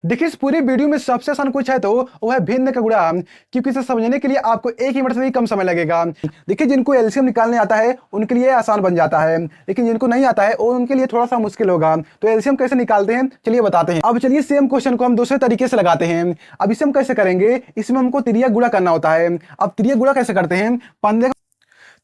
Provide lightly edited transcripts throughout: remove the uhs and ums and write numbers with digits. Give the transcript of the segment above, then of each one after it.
देखिए इस पूरी वीडियो में सबसे आसान कुछ है तो वो है भिन्न का गुणा, क्योंकि इसे समझने के लिए आपको 1 मिनट से भी कम समय लगेगा। देखिए जिनको एलसीएम निकालने आता है उनके लिए आसान बन जाता है, लेकिन जिनको नहीं आता है वो उनके लिए थोड़ा सा मुश्किल होगा। तो एलसीएम कैसे निकालते हैं चलिए बताते हैं। अब चलिए सेम क्वेश्चन को हम दूसरे तरीके से लगाते हैं। अब इसे हम कैसे करेंगे, इसमें हमको तिर्यक गुणा करना होता है। अब तिर्यक गुणा कैसे करते हैं 15।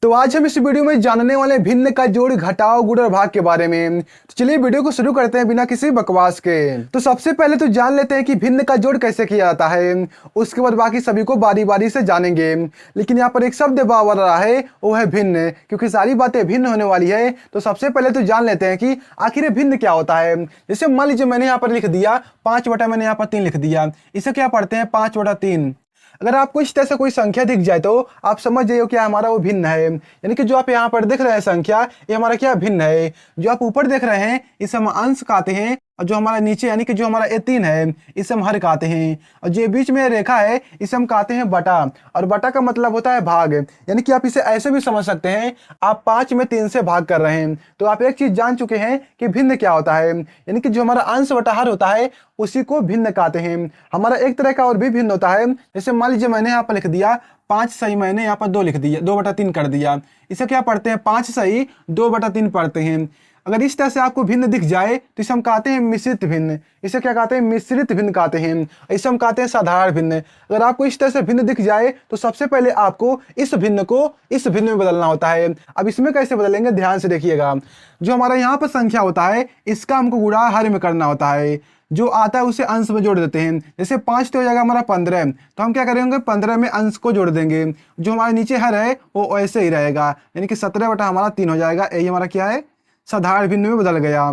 तो आज हम इस वीडियो में जानने वाले भिन्न का जोड़, घटाव, गुण और भाग के बारे में। तो चलिए वीडियो को शुरू करते हैं बिना किसी बकवास के। तो सबसे पहले तो जान लेते हैं कि भिन्न का जोड़ कैसे किया जाता है, उसके बाद बाकी सभी को बारी बारी से जानेंगे। लेकिन यहाँ पर एक शब्द बार रहा है, वो है भिन्न, क्योंकि सारी बातें भिन्न होने वाली है। तो सबसे पहले तो जान लेते हैं कि आखिर भिन्न क्या होता है। जैसे मान लीजिए मैंने यहाँ पर लिख दिया 5 मैंने यहाँ पर 3 लिख दिया, इसे क्या पढ़ते हैं 5/3। अगर आपको इस तरह से कोई संख्या दिख जाए तो आप समझ जाइए क्या हमारा वो भिन्न है। यानी कि जो आप यहाँ पर देख रहे हैं संख्या, ये हमारा क्या भिन्न है। जो आप ऊपर देख रहे हैं इसे हम अंश कहते हैं, और जो हमारा नीचे यानी कि जो हमारा ये 3 है इसे हम हर कहते हैं, और जो बीच में रेखा है इसे हम कहते हैं बटा। और बटा का मतलब होता है भाग। यानी कि आप इसे ऐसे भी समझ सकते हैं, आप 5 में 3 से भाग कर रहे हैं तो आप एक चीज जान चुके हैं कि भिन्न क्या होता है। यानी कि जो हमारा अंश बटा हर होता है उसी को भिन्न कहते हैं। हमारा एक तरह का और भी भिन्न होता है। जैसे मान लीजिए मैंने यहाँ पर लिख दिया 5 सही, मैंने यहाँ पर 2 लिख दिया, 2/3 कर दिया। इसे क्या पढ़ते हैं 5 सही 2/3 पढ़ते हैं। अगर इस तरह से आपको भिन्न दिख जाए तो इसे हम कहते हैं मिश्रित भिन्न। इसे क्या कहते हैं मिश्रित भिन्न कहते हैं। इसे हम कहते हैं साधारण भिन्न। अगर आपको इस तरह से भिन्न दिख जाए तो सबसे पहले आपको इस भिन्न को इस भिन्न में बदलना होता है। अब इसमें कैसे बदलेंगे ध्यान से देखिएगा। जो हमारा यहाँ पर संख्या होता है इसका हमको गुणा हर में करना होता है, जो आता है उसे अंश में जोड़ देते हैं। जैसे 5 तो हो जाएगा हमारा 15, तो हम क्या करेंगे 15 में अंश को जोड़ देंगे। जो हमारे नीचे हर है वो ऐसे ही रहेगा, यानी कि 17/3 हो जाएगा। यही हमारा क्या है साधारण भिन्न में बदल गया।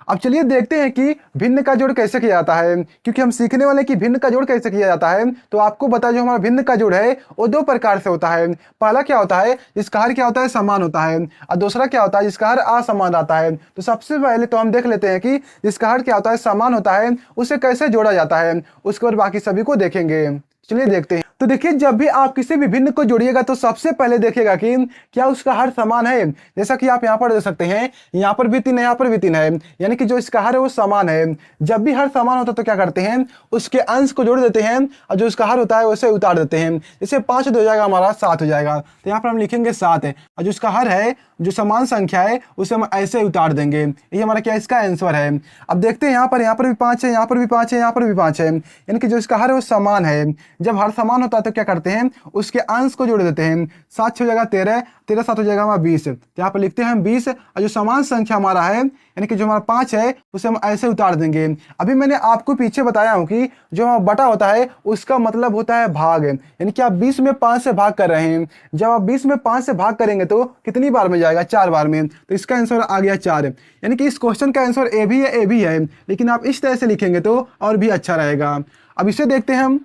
अब चलिए देखते हैं कि भिन्न का जोड़ कैसे किया जाता है, क्योंकि हम सीखने वाले कि भिन्न का जोड़ कैसे किया जाता है। तो आपको बता, जो हमारा भिन्न का जोड़ है वो 2 प्रकार से होता है। पहला क्या होता है, जिसका हर क्या होता है समान होता है, और दूसरा क्या होता है जिसका हर असमान आता है। तो सबसे पहले तो हम देख लेते हैं कि जिसका हर क्या होता है समान होता है उसे कैसे जोड़ा जाता है, उसके बाद बाकी सभी को देखेंगे। चलिए देखते हैं। तो देखिए जब भी आप किसी भी भिन्न को जोड़िएगा तो सबसे पहले देखिएगा कि क्या उसका हर समान है। जैसा कि आप यहाँ पर देख सकते हैं, यहाँ पर भी 3 है, यहाँ पर भी 3 है, यानी कि जो इसका हर है वो समान है। जब भी हर समान होता है तो क्या करते हैं उसके अंश को जोड़ देते हैं, और जो उसका हर होता है उसे उतार देते हैं। जैसे 5 हो जाएगा हमारा 7 हो जाएगा, तो यहाँ पर हम लिखेंगे 7 है, और जो उसका हर है जो समान संख्या है उसे हम ऐसे उतार देंगे। ये हमारा क्या इसका आंसर है। अब देखते हैं यहाँ पर भी 5 है, यहाँ पर भी 5 है, यहाँ पर भी 5 है, यानी कि जो इसका हर है वो समान है। जब हर समान होता है तो क्या करते हैं उसके अंश को जोड़ देते हैं। 7 हो जाएगा 13, 13 7 हो जाएगा हमारा 20, तो यहाँ पर लिखते हैं हम 20, और जो समान संख्या हमारा है यानी कि जो हमारा 5 है उसे हम ऐसे उतार देंगे। अभी मैंने आपको पीछे बताया हूँ कि जो हमारा बटा होता है उसका मतलब होता है भाग, यानी कि आप 20 में 5 से भाग कर रहे हैं। जब आप 20 में 5 से भाग करेंगे तो कितनी बार में जाएगा 4 बार में, तो इसका आंसर आ गया 4। यानी कि इस क्वेश्चन का आंसर ए भी है, ए भी है, लेकिन आप इस तरह से लिखेंगे तो और भी अच्छा रहेगा। अब इसे देखते हैं हम।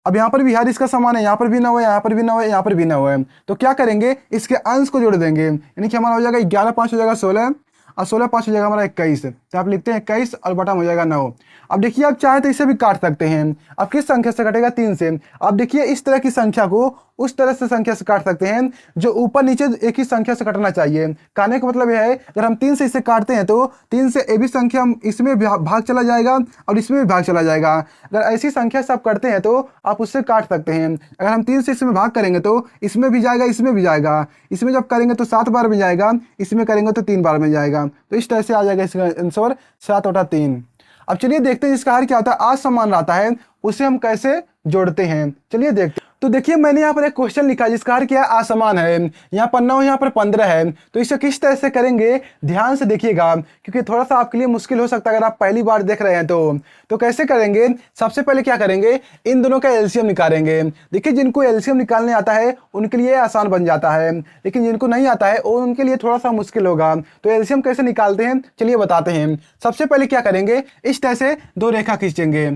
अब यहाँ पर भी हर इसका समान है, यहाँ पर भी 9 है, यहाँ पर भी 9 है, यहाँ पर भी 9 है, तो क्या करेंगे इसके अंश को जोड़ देंगे। यानी कि हमारा हो जाएगा 11 5 हो जाएगा 16, और 16 5 हो जाएगा हमारा 21, तो आप लिखते हैं 21 और बटा हो जाएगा 9। अब देखिए आप चाहे तो इसे भी काट सकते हैं। अब किस संख्या से कटेगा 3 से। अब देखिए इस तरह की संख्या को उस तरह से संख्या से काट सकते हैं जो ऊपर नीचे एक ही संख्या से कटना चाहिए। कहने का मतलब यह है अगर हम 3 से इसे काटते हैं तो 3 से ए भी संख्या इसमें भाग चला जाएगा और इसमें भी भाग चला जाएगा। अगर ऐसी संख्या से आप करते हैं तो आप उससे काट सकते हैं। अगर हम 3 से इसमें भाग करेंगे तो इसमें भी जाएगा, इसमें भी जाएगा। इसमें जब करेंगे तो 7 बार में जाएगा, इसमें करेंगे तो 3 बार में जाएगा। तो इस तरह से आ जाएगा इसका आंसर 7/3। अब चलिए देखते हैं इसका हर क्या होता है असमान रहता है, उसे हम कैसे जोड़ते हैं। चलिए देखते हैं। तो देखिए मैंने यहाँ पर एक क्वेश्चन लिखा है जिसका हर क्या है असमान है। यहाँ पर 9 यहाँ पर 15 है, तो इसे किस तरह से करेंगे ध्यान से देखिएगा, क्योंकि थोड़ा सा आपके लिए मुश्किल हो सकता है अगर आप पहली बार देख रहे हैं तो कैसे करेंगे। सबसे पहले क्या करेंगे इन दोनों का एलसीएम निकालेंगे। देखिए जिनको एलसीएम निकालने आता है उनके लिए आसान बन जाता है, लेकिन जिनको नहीं आता है वो उनके लिए थोड़ा सा मुश्किल होगा। तो एलसीएम कैसे निकालते हैं चलिए बताते हैं। सबसे पहले क्या करेंगे इस तरह से 2 रेखा खींचेंगे।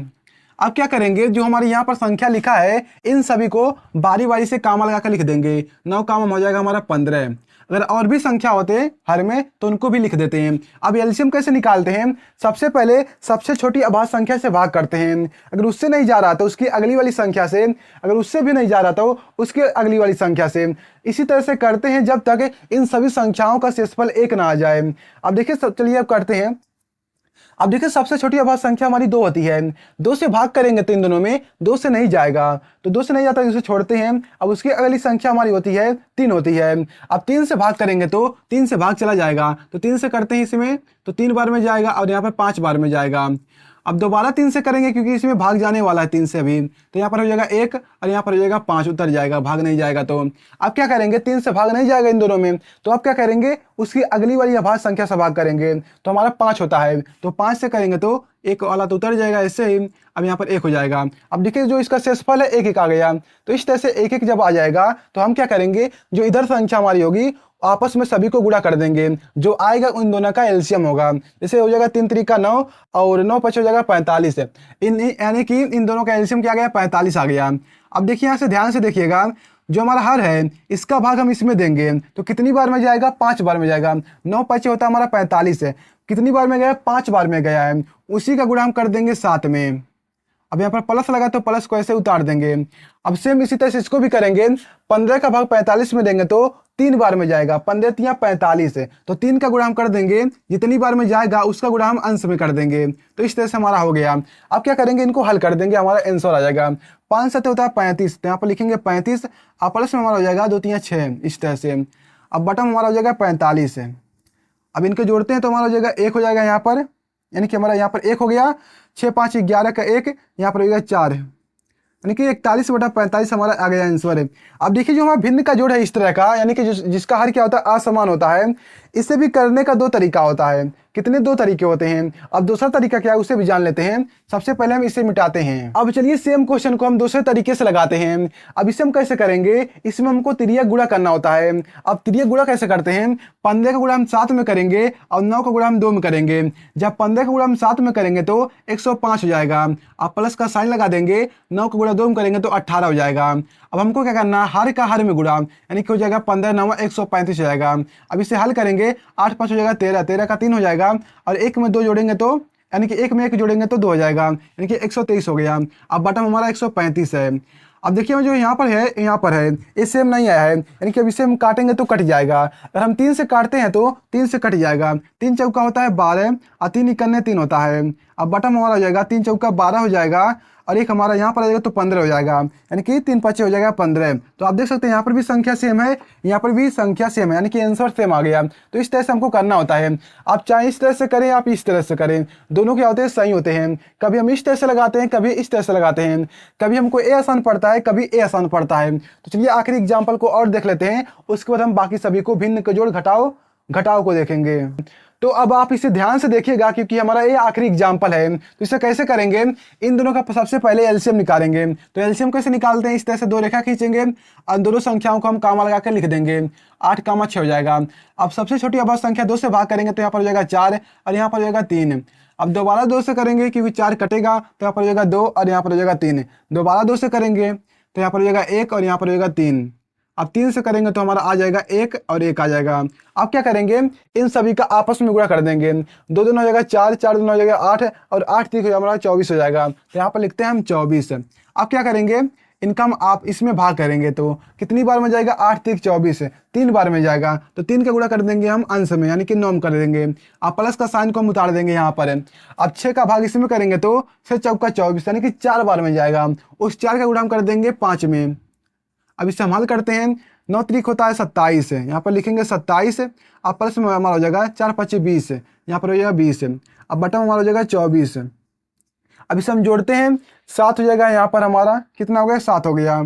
अब क्या करेंगे जो हमारे यहाँ पर संख्या लिखा है इन सभी को बारी बारी से कामा लगाकर लिख देंगे। 9 कामा हो जाएगा हमारा 15। अगर और भी संख्या होते हैं हर में तो उनको भी लिख देते हैं। अब एलसीएम कैसे निकालते हैं, सबसे पहले सबसे छोटी अभाज्य संख्या से भाग करते हैं। अगर उससे नहीं जा रहा तो उसकी अगली वाली संख्या से, अगर उससे भी नहीं जा रहा तो उसके अगली वाली संख्या से। इसी तरह से करते हैं जब तक इन सभी संख्याओं का शेषफल 1 ना आ जाए। अब देखिए चलिए अब करते हैं। अब देखिए सबसे छोटी अभाज्य संख्या हमारी 2 होती है। 2 से भाग करेंगे तो इन दोनों में 2 से नहीं जाएगा, तो 2 से नहीं जाता, इसे छोड़ते हैं। अब उसकी अगली संख्या हमारी होती है 3 होती है। अब 3 से भाग करेंगे तो 3 से भाग चला जाएगा, तो 3 से करते हैं इसमें, तो 3 बार में जाएगा और यहाँ पर 5 बार में जाएगा। अब दोबारा 3 से करेंगे क्योंकि इसमें भाग जाने वाला है 3 से अभी, तो यहाँ पर हो जाएगा 1 और यहाँ पर हो जाएगा 5, उतर जाएगा, भाग नहीं जाएगा। तो अब क्या करेंगे, 3 से भाग नहीं जाएगा इन दोनों में, तो अब क्या करेंगे, उसकी अगली वाली अभाज्य संख्या से भाग करेंगे, तो हमारा 5 होता है, तो 5 से करेंगे तो 1 वाला तो उतर जाएगा ऐसे ही। अब यहाँ पर 1 हो जाएगा। अब देखिए जो इसका शेषफल है 1 आ गया, तो इस तरह से 1 जब आ जाएगा तो हम क्या करेंगे, जो इधर संख्या हमारी होगी आपस में सभी को गुणा कर देंगे, जो आएगा उन दोनों का एलसीएम होगा। जैसे हो जाएगा 3 3 का 9 और 9 5 हो जाएगा 45 है, यानी कि इन दोनों का एलसीएम क्या आ गया, 45 आ गया। अब देखिए यहाँ से ध्यान से देखिएगा, जो हमारा हर है इसका भाग हम इसमें देंगे, तो कितनी बार में जाएगा, 5 बार में जाएगा। 9 5 होता है हमारा 45 है, कितनी बार में गया, 5 बार में गया है, उसी का गुणा हम कर देंगे 7 में। अब यहाँ पर प्लस लगा तो प्लस को ऐसे उतार देंगे। अब सेम इसी तरह से इसको भी करेंगे, 15 का भाग 45 में देंगे तो 3 बार में जाएगा, 15 तिया 45 है, तो 3 का गुणा हम कर देंगे, जितनी बार में जाएगा उसका गुणा हम अंश में कर देंगे। तो इस तरह से हमारा हो गया। अब क्या करेंगे, इनको हल कर देंगे, हमारा आंसर आ जाएगा 5 7 होता है 35, तो यहाँ पर लिखेंगे 35, और प्लस में हमारा हो जाएगा 2 3 6, इस तरह से। अब बटन हमारा हो जाएगा 45 है। अब इनको जोड़ते हैं तो हमारा हो जाएगा 1 हो जाएगा यहाँ पर, यानी कि हमारा यहाँ पर 1 हो गया, 6 5 11 का 1, यहाँ पर हो गया 4, यानी कि 41/45 हमारा आ गया आंसर है। अब देखिए जो हमारा भिन्न का जोड़ है इस तरह का, यानी कि जिसका हर क्या होता है, असमान होता है, इसे भी करने का 2 तरीका होता है। कितने 2 तरीके होते हैं। अब दूसरा तरीका क्या है उसे भी जान लेते हैं। सबसे पहले हम इसे मिटाते हैं। अब चलिए सेम क्वेश्चन को हम दूसरे तरीके से लगाते हैं। अब इसे हम कैसे करेंगे, इसमें हमको तिर्यक गुणा करना होता है। अब तिर्यक गुणा कैसे करते हैं, 15 का गुणा हम 7 में करेंगे और 9 का गुणा हम 2 में करेंगे। जब 15 का गुणा हम 7 में करेंगे तो 105 हो जाएगा, अब प्लस का साइन लगा देंगे, 9 का गुणा 2 में करेंगे तो 18 हो जाएगा। अब हमको क्या करना, हर का हर में गुणा, यानी कि हो जाएगा 15 9 135 हो जाएगा। अब इसे हल करेंगे, 8 5 हो जाएगा 13, 13 का 3 हो जाएगा, और 1 में 2 जोड़ेंगे तो, यानी कि 1 में 1 जोड़ेंगे तो 2 हो जाएगा, यानी कि 123 हो गया। अब बटन हमारा 135 है। अब देखिए जो यहाँ पर है ये सेम नहीं आया है, यानी कि अब इसे हम काटेंगे तो कट जाएगा। अगर हम 3 से काटते हैं तो 3 से कट जाएगा, 3 चौका होता है 12 और 3 इक्कने 3 होता है। अब बटन हमारा हो जाएगा 3 चौका 12 हो जाएगा, और एक हमारा यहाँ पर आ जाएगा तो 15 हो जाएगा, यानी कि 3 5 हो जाएगा 15। तो आप देख सकते हैं यहाँ पर भी संख्या सेम है, यहाँ पर भी संख्या सेम है, यानी कि आंसर सेम आ गया। तो इस तरह से हमको करना होता है। आप चाहे इस तरह से करें, आप इस तरह से करें, दोनों क्या होते हैं, सही होते हैं। कभी हम इस तरह से लगाते हैं, कभी इस तरह से लगाते हैं, कभी हमको ए आसान पड़ता है, कभी ए आसान पड़ता है। तो चलिए आखिरी एग्जाम्पल को और देख लेते हैं, उसके बाद हम बाकी सभी को भिन्न के जोड़ घटाओ को देखेंगे। तो अब आप इसे ध्यान से देखिएगा, क्योंकि हमारा ये आखिरी एग्जाम्पल है। तो इसे कैसे करेंगे, इन दोनों का सबसे पहले एलसीएम निकालेंगे। तो एलसीएम कैसे निकालते हैं, इस तरह से 2 रेखा खींचेंगे और दोनों संख्याओं को हम कामा लगा कर लिख देंगे, 8 कामा 6 हो जाएगा। अब सबसे छोटी अभाज्य संख्या 2 से भाग करेंगे तो यहाँ पर हो जाएगा 4 और यहाँ पर हो जाएगा 3। अब दोबारा 2 से करेंगे क्योंकि 4 कटेगा, तो यहाँ पर हो जाएगा 2 और यहाँ पर हो जाएगा 3। दोबारा 2 से करेंगे तो यहाँ पर हो जाएगा 1 और यहाँ पर हो जाएगा 3। अब 3 से करेंगे तो हमारा आ जाएगा 1 और 1 आ जाएगा। अब क्या करेंगे, इन सभी का आपस में गुणा कर देंगे। 2 2 हो जाएगा 4, 4 2 हो जाएगा 8 और 8 3 हमारा 24 हो जाएगा। तो यहाँ पर लिखते हैं हम 24। अब क्या करेंगे, इनका हम आप इसमें भाग करेंगे तो कितनी बार में जाएगा, 8 3 24, 3 बार में जाएगा, तो 3 का गुणा कर देंगे हम अंश में, यानी कि 9 में कर देंगे। अब प्लस का साइन को हम उतार देंगे यहाँ पर। अब 6 का भाग इसमें करेंगे तो 6 चौका 24, यानी कि 4 बार में जाएगा। उस 4 का गुणा हम कर देंगे 5 में। अब इसे हम हल करते हैं, 9 त्रिक होता है 27 है, यहाँ पर लिखेंगे 27। अब प्लस में हमारा हो जाएगा 4 5 20, यहाँ पर हो जाएगा 20। अब बटन हमारा हो जाएगा 24। अब इसे हम जोड़ते हैं, 7 हो जाएगा, यहाँ पर हमारा कितना हो गया, 7 हो गया।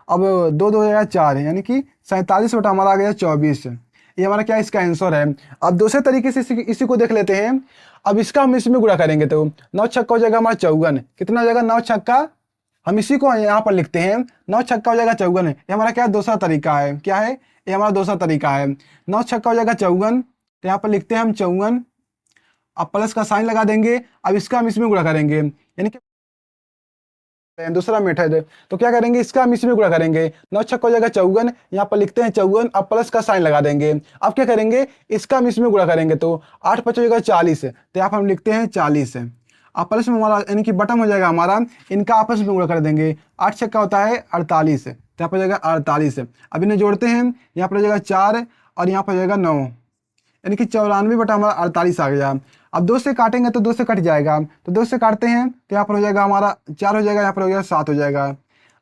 अब 2 2 हो जाएगा 4, यानी कि 47 बटा हमारा आ गया 24। ये हमारा क्या इसका आंसर है। अब दूसरे तरीके से इसी को देख लेते हैं। अब इसका हम इसमें गुणा करेंगे तो 9 छक्का हो जाएगा हमारा 54, कितना हो जाएगा 9 छक्का, हम इसी को यहाँ पर लिखते हैं 9 छक्का हो जाएगा 54। ये हमारा क्या दूसरा तरीका है, क्या है ये हमारा दूसरा तरीका है। 9 छक्का हो जाएगा 54, तो यहाँ पर लिखते हैं हम 54। अब प्लस का साइन लगा देंगे, अब इसका हम इसमें गुणा करेंगे, यानी कि दूसरा मेथड। तो क्या करेंगे, इसका हम इसमें गुणा करेंगे, 9 छक्का हो जाएगा 54, यहाँ पर लिखते हैं 54। अब प्लस का साइन लगा देंगे। अब क्या करेंगे, इसका हम इसमें गुणा करेंगे तो 8 5 हो जाएगा 40, तो यहाँ पर हम लिखते हैं 40। अब प्लस में हमारा यानी कि बटन हो जाएगा हमारा, इनका आपस में गुणा कर देंगे, 8 छक्का होता है 48, तो यहाँ पर हो जाएगा 48। अब इन्हें जोड़ते हैं, यहाँ पर हो जाएगा 4 और यहाँ पर हो जाएगा 9, यानी कि 94 बटा हमारा 48 आ गया। अब 2 से काटेंगे तो 2 से कट जाएगा, तो 2 से काटते हैं तो यहाँ पर हो जाएगा हमारा 4 हो जाएगा, यहाँ पर हो जाएगा 7 हो जाएगा।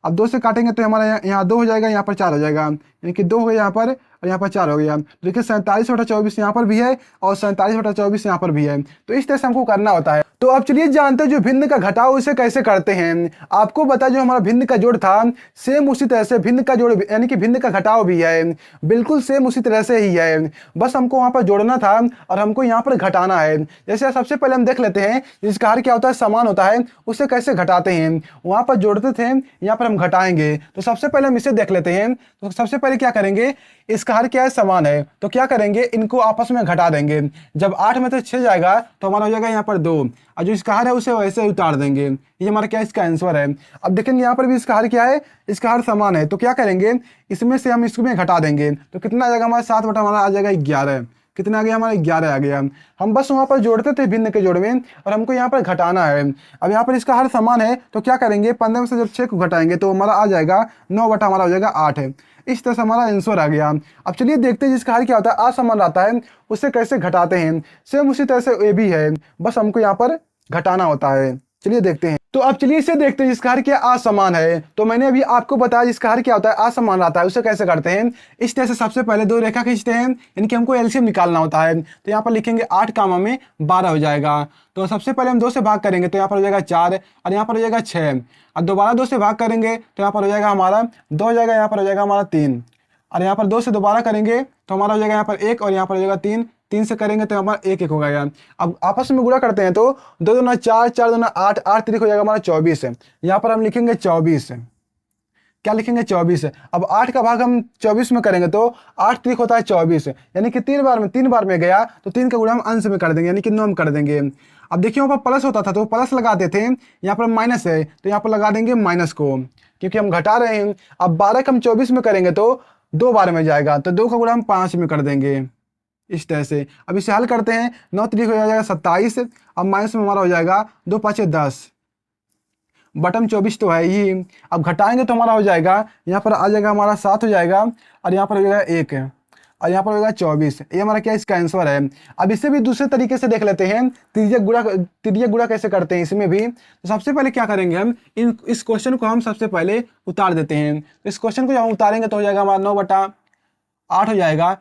अब 2 से काटेंगे तो हमारा यहाँ 2 हो जाएगा, यहाँ पर 4 हो जाएगा, यानी कि 2 हो गया यहाँ पर और यहाँ पर 4 हो गया। देखिए 47 बटा 24 यहाँ पर भी है और 47 बटा 24 यहाँ पर भी है। तो इस तरह से हमको करना होता है। तो अब चलिए जानते हैं जो भिन्न का घटाव उसे कैसे करते हैं। आपको बता जो हमारा भिन्न का जोड़ था सेम उसी तरह से भिन्न का जोड़ यानी कि भिन्न का घटाव भी है, बिल्कुल सेम उसी तरह से ही है। बस हमको वहाँ पर जोड़ना था और हमको यहाँ पर घटाना है। जैसे सबसे पहले हम देख लेते हैं जिसका हर क्या होता है समान होता है उसे कैसे घटाते हैं। वहाँ पर जोड़ते थे, यहाँ पर हम घटाएंगे। तो सबसे पहले हम इसे देख लेते हैं। तो सबसे पहले क्या करेंगे, इसका हर क्या है समान है, तो क्या करेंगे इनको आपस में घटा देंगे। जब 8 में से 6 जाएगा तो हमारा हो जाएगा यहाँ पर 2 और जो इसका हर है उसे वैसे ही उतार देंगे। ये हमारा क्या है इसका आंसर है। अब देखेंगे यहाँ पर भी इसका हर क्या है, इसका हर समान है, तो क्या करेंगे इसमें से हम इसमें घटा देंगे। तो कितना आ जाएगा हमारा 7 बटा हमारा आ जाएगा 11। कितना आ गया हमारा 11 आ गया। हम बस वहाँ पर जोड़ते थे भिन्न के जोड़ में और हमको यहाँ पर घटाना है। अब यहाँ पर इसका हर समान है तो क्या करेंगे 15 में से जब 6 को घटाएंगे तो हमारा आ जाएगा 9 बटा हमारा हो जाएगा 8 है। इस तरह से हमारा आंसर आ गया। अब चलिए देखते हैं जिसका हर क्या होता है असमान आता है उसे कैसे घटाते हैं। सेम उसी तरह से ये भी है, बस हमको यहाँ पर घटाना होता है। चलिए देखते हैं। तो अब चलिए इसे देखते हैं जिसका हर क्या असमान है। तो मैंने अभी आपको बताया जिसका हर क्या होता है असमान आता है उसे कैसे करते हैं। इस तरह से सबसे पहले 2 रेखा खींचते हैं, यानी कि हमको एलसीएम निकालना होता है। तो यहाँ पर लिखेंगे 8 कामा में 12 हो जाएगा। तो सबसे पहले हम 2 से भाग करेंगे तो यहाँ पर हो जाएगा 4 और यहाँ पर हो जाएगा 6। और दोबारा 2 से भाग करेंगे तो यहाँ पर हो जाएगा हमारा 2 हो जाएगा, यहाँ पर हो जाएगा हमारा 3 और यहाँ पर 2 से दोबारा करेंगे तो हमारा हो जाएगा यहाँ पर 1 और यहाँ पर हो जाएगा 3। 3 से करेंगे तो हमारा 1 1 हो गया। अब आपस में गुणा करते हैं तो 2 दूना 4, 4 दूना 8, 8 3 हो जाएगा हमारा 24 है। यहाँ पर हम लिखेंगे 24 है, क्या लिखेंगे 24 है। अब 8 का भाग हम 24 में करेंगे तो 8 3 होता है 24 है, यानी कि 3 बार में गया तो 3 का गुणा हम अंश में कर देंगे, यानी कि 9 में कर देंगे। अब देखिए वहाँ पर प्लस होता था तो प्लस लगाते थे, यहाँ पर माइनस है तो यहाँ पर लगा देंगे माइनस को, क्योंकि हम घटा रहे हैं। अब 12 का हम 24 में करेंगे तो 2 बार में जाएगा तो 2 का गुणा हम 5 में कर देंगे। इस तरह से अब इसे हल करते हैं। 9 3 हो जाएगा 27। अब माइनस में हमारा हो जाएगा 2 5 10, बटम 24 तो है ही। अब घटाएंगे तो हमारा हो जाएगा यहाँ पर आ जाएगा हमारा 7 हो जाएगा और यहाँ पर हो जाएगा 1 और यहाँ पर होगा 24। ये हमारा क्या इसका आंसर है। अब इसे भी दूसरे तरीके से देख लेते हैं, तिर्यक गुणा कैसे करते हैं इसमें भी। तो सबसे पहले क्या करेंगे हम इस क्वेश्चन को हम सबसे पहले उतार देते हैं। तो इस क्वेश्चन को जब हम उतारेंगे तो हो जाएगा हमारा 9 बटा 8 हो जाएगा,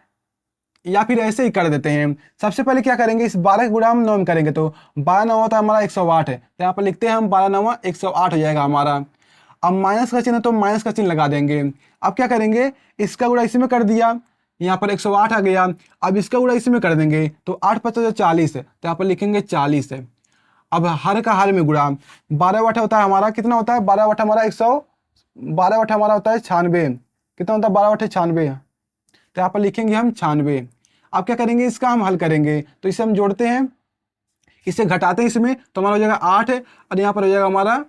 या फिर ऐसे ही कर देते हैं। सबसे पहले क्या करेंगे इस 12 का गुणा हम 9 में करेंगे तो 12 9 होता है हमारा 108 है, तो यहाँ पर लिखते हैं हम 12 9 108 हो जाएगा हमारा। अब माइनस का चिन्ह है तो माइनस का चिन्ह लगा देंगे। अब क्या करेंगे इसका गुणा इसी में कर दिया, यहाँ पर 108 आ गया। अब इसका गुणा इसी में कर देंगे तो 8 5 40 है, तो यहाँ पर लिखेंगे 40 है। अब हर का हर में गुणा 12 बटा होता है हमारा कितना होता है 12 बटा हमारा 12 बटा हमारा होता है 96। कितना होता है 12 बटे 96, तो यहाँ पर लिखेंगे हम 96। अब क्या करेंगे इसका हम हल करेंगे तो इसे हम जोड़ते हैं, इसे घटाते हैं इसमें तो हमारा हो जाएगा 8 और यहाँ पर हो जाएगा हमारा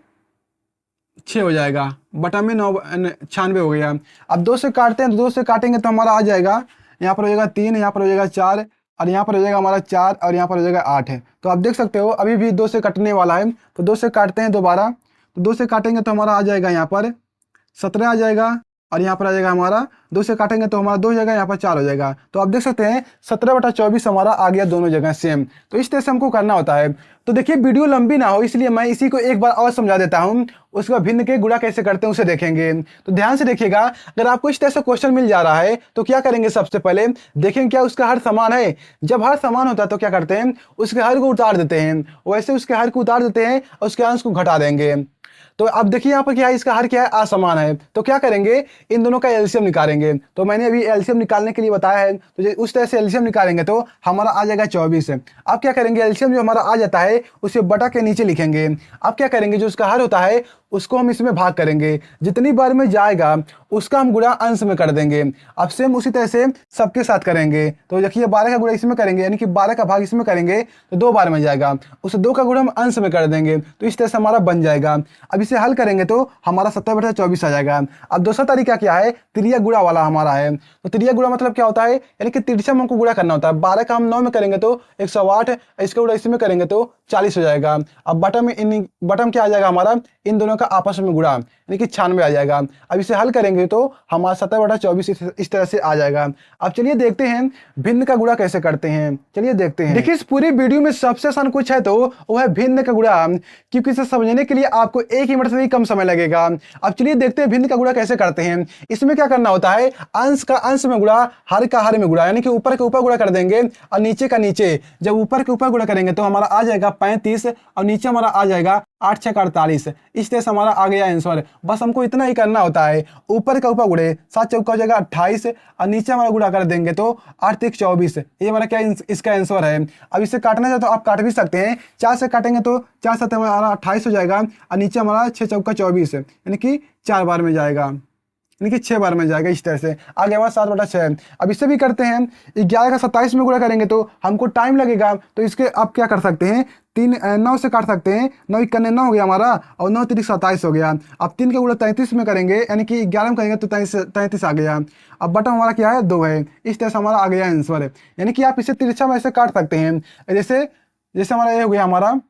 6 हो जाएगा, बटा में 9 96 हो गया। अब 2 से काटते हैं तो 2 से काटेंगे तो हमारा आ जाएगा यहाँ पर हो जाएगा 3, यहाँ पर हो जाएगा 4 और यहाँ पर हो जाएगा हमारा 4 और यहाँ पर हो जाएगा 8 है। तो आप देख सकते हो अभी भी 2 से कटने वाला है, तो 2 से काटते हैं दोबारा, तो 2 से काटेंगे तो हमारा आ जाएगा यहाँ पर 17 आ जाएगा और यहाँ पर आ जाएगा हमारा 2 से काटेंगे तो हमारा 2 हो जाएगा, यहाँ पर 4 हो जाएगा। तो आप देख सकते हैं 17 बटा 24 हमारा आ गया दोनों जगह सेम। तो इस तरह से हमको करना होता है। तो देखिए वीडियो लंबी ना हो इसलिए मैं इसी को एक बार और समझा देता हूँ, उसके बाद भिन्न के गुणा कैसे करते हैं उसे देखेंगे। तो ध्यान से देखिएगा, अगर आपको इस तरह से क्वेश्चन मिल जा रहा है तो क्या करेंगे सबसे पहले देखेंगे क्या उसका हर समान है। जब हर समान होता है तो क्या करते हैं उसके हर को उतार देते हैं, वैसे उसके हर को उतार देते हैं और उसके अंश को घटा देंगे। तो अब देखिए यहाँ पर क्या है इसका हर क्या है असमान है, तो क्या करेंगे इन दोनों का एलसीएम निकालेंगे। तो मैंने अभी एलसीएम निकालने के लिए बताया है, तो उस तरह से एलसीएम निकालेंगे तो हमारा आ जाएगा 24 है। अब क्या करेंगे एलसीएम जो हमारा आ जाता है उसे बटा के नीचे लिखेंगे। अब क्या करेंगे जो उसका हर होता है उसको हम इसमें भाग करेंगे, जितनी बार में जाएगा उसका हम गुणा अंश में कर देंगे। अब सेम उसी तरह से सबके साथ करेंगे। तो देखिए 12 का गुणा इसमें करेंगे, यानी कि 12 का भाग इसमें करेंगे तो 2 बार में जाएगा, उसे 2 का गुणा हम अंश में कर देंगे, तो इस तरह से हमारा बन जाएगा। अब इसे हल करेंगे तो हमारा 70/24 आ जाएगा। अब दूसरा तरीका क्या है, तिरिया गुणा वाला हमारा है। तो तिरिया गुणा मतलब क्या होता है, यानी कि तिरछा में हमको गुणा करना होता है। 12 का हम 9 में करेंगे तो 108, इसका गुणा इसमें करेंगे तो 40 हो जाएगा। अब बटम क्या आ जाएगा हमारा, इन दोनों का आपस में गुणा, यानी कि 96 आ जाएगा। अब इसे हल करेंगे तो हमारा 70/24 इस तरह से आ जाएगा। अब चलिए देखते हैं भिन्न का गुणा कैसे करते हैं। चलिए देखते हैं। देखिए इस पूरी वीडियो में सबसे आसान कुछ है तो वो है भिन्न का गुणा, क्योंकि इसे समझने के लिए आपको 1 मिनट से भी कम समय लगेगा। अब चलिए देखते हैं भिन्न का गुणा कैसे करते हैं। इसमें क्या करना होता है, अंश का अंश में गुणा, हर का हर में गुणा, यानी कि ऊपर के ऊपर गुणा कर देंगे और नीचे का नीचे। जब ऊपर के ऊपर गुणा करेंगे तो हमारा आ जाएगा 35 और नीचे हमारा आ जाएगा 8 6 48। इस तरह से हमारा आ गया आंसर। बस हमको इतना ही करना होता है, ऊपर का ऊपर गुणे, 7 चौका हो जाएगा 28 और नीचे हमारा गुणा कर देंगे तो 8 3 24। ये हमारा क्या इसका आंसर है। अब इसे काटना चाहे तो आप काट भी सकते हैं। 4 से काटेंगे तो 4 7 हमारा 28 हो जाएगा और नीचे हमारा 6 चौका 24, यानी कि 4 बार में जाएगा, यानी कि 6 बार में जाएगा। इस तरह से आगे हमारा 7/6। अब इससे भी करते हैं, 11 का 27 में गुणा करेंगे तो हमको टाइम लगेगा। तो इसके आप क्या कर सकते हैं, 9 से काट सकते हैं। 9 1 9 हो गया हमारा और 9 3 27 हो गया। अब 3 का गुणा 33 में करेंगे, यानी कि 11 में करेंगे तो 33 आ गया। अब बटन हमारा क्या है, 2 है। इस तरह से हमारा आ गया आंसर। यानी कि आप इसे तिरछा में ऐसे काट सकते हैं। जैसे हमारा ये हो गया, हमारा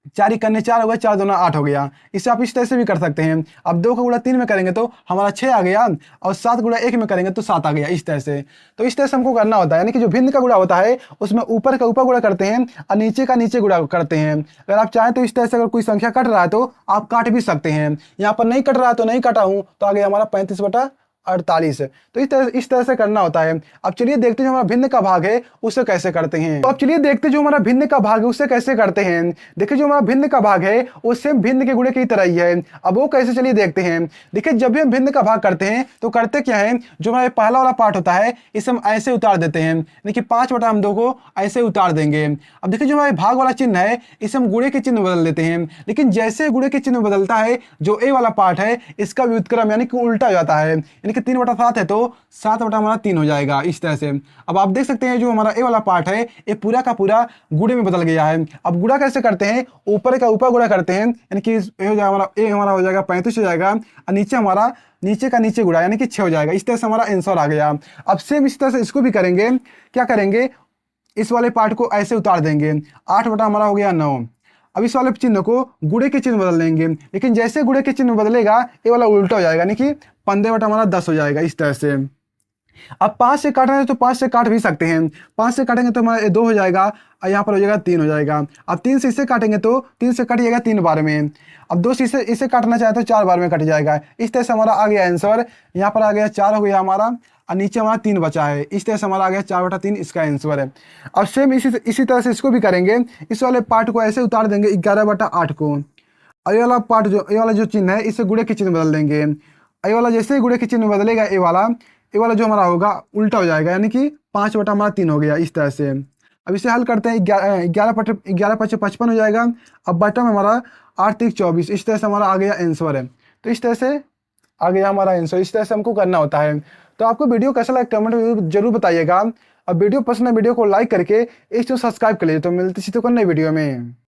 4 1 4 हो गया, 4 2 8 हो गया। इसे आप इस तरह से भी कर सकते हैं। अब 2 का गुणा 3 में करेंगे तो हमारा 6 आ गया और 7 गुणा 1 में करेंगे तो 7 आ गया। इस तरह से, तो इस तरह से हमको करना होता है। यानी कि जो भिन्न का गुणा होता है उसमें ऊपर का ऊपर गुणा करते हैं और नीचे का नीचे गुणा करते हैं। अगर आप चाहें तो इस तरह से अगर कोई संख्या कट रहा है तो आप काट भी सकते हैं। यहाँ पर नहीं कट रहा है तो नहीं काटा हूँ, तो आ गया हमारा 35/48। तो इस तरह से करना होता है। अब चलिए देखते हैं जो हमारा भिन्न का भाग है उसे कैसे करते हैं। तो अब चलिए देखते हैं जो हमारा भिन्न का भाग है उसे कैसे करते हैं। देखिए जो हमारा भिन्न का भाग है वो सेम भिन्न के गुणे की तरह ही है। अब वो कैसे, चलिए देखते हैं। देखिए जब भी हम भिन्न का भाग करते हैं तो करते क्या है, जो हमारा पहला वाला पार्ट होता है इसे हम ऐसे उतार देते हैं। देखिए 5/2 को ऐसे उतार देंगे। अब देखिए जो हमारे भाग वाला चिन्ह है इसे हम गुणे के चिन्ह में बदल देते हैं। लेकिन जैसे गुणे के चिन्ह बदलता है, जो ए वाला पार्ट है इसका व्युत्क्रम यानी कि उल्टा हो जाता है। कि 3/7 है तो 7/3 हो जाएगा। इस तरह से अब आप देख सकते हैं जो हमारा ए वाला पार्ट है ये पूरा का पूरा गुणे में बदल गया है। अब गुणा कैसे करते हैं, ऊपर का ऊपर गुणा करते हैं, यानी कि ए हमारा हो जाएगा 35 हो जाएगा और नीचे हमारा नीचे का नीचे गुणा, यानी कि 6 हो जाएगा। इस तरह से हमारा आंसर आ गया। अब सेम इस तरह से इसको भी करेंगे। क्या करेंगे, इस वाले पार्ट को ऐसे उतार देंगे। 8 हमारा हो गया 9। अब इस वाले चिन्ह को गुणे के चिन्ह बदल देंगे। लेकिन जैसे गुणे के चिन्ह बदलेगा ये वाला उल्टा हो जाएगा, यानी कि 15/10 हो जाएगा। इस तरह से अब 5 से काटना है तो 5 से काट भी सकते हैं। 5 से काटेंगे तो हमारा 2 हो जाएगा और यहाँ पर हो जाएगा 3 हो जाएगा। अब 3 से इसे काटेंगे तो 3 से कट जाएगा 3 बार में। अब 2 से इसे काटना चाहे तो 4 बार में कट जाएगा। इस तरह से हमारा आ गया आंसर। यहाँ पर आ गया 4 हो गया हमारा और नीचे हमारा 3 बचा है। इस तरह से हमारा आ गया 4/3 इसका आंसर है। अब सेम इसी तरह से इसको भी करेंगे। इस वाले पार्ट को ऐसे उतार देंगे 11/8 को। ये वाला पार्ट ये वाला जो चिन्ह है इसे गुणे के चिन्ह बदल देंगे। ये वाला जैसे ही गुणे के चिन्ह बदलेगा ये वाला जो हमारा होगा उल्टा हो जाएगा, यानी कि 5/3 हो गया। इस तरह से अब इसे हल करते हैं। 11/5 55 हो जाएगा। अब बटन हमारा 8 3 24। इस तरह से हमारा आ गया आंसर है। तो इस तरह से आ गया हमारा आंसर। इस तरह से हमको करना होता है। तो आपको वीडियो कैसा लगा कमेंट में जरूर बताइएगा। अब वीडियो पसंद है वीडियो को लाइक करके इस चैनल सब्सक्राइब कर लीजिए। तो मिलते हैं नई वीडियो में।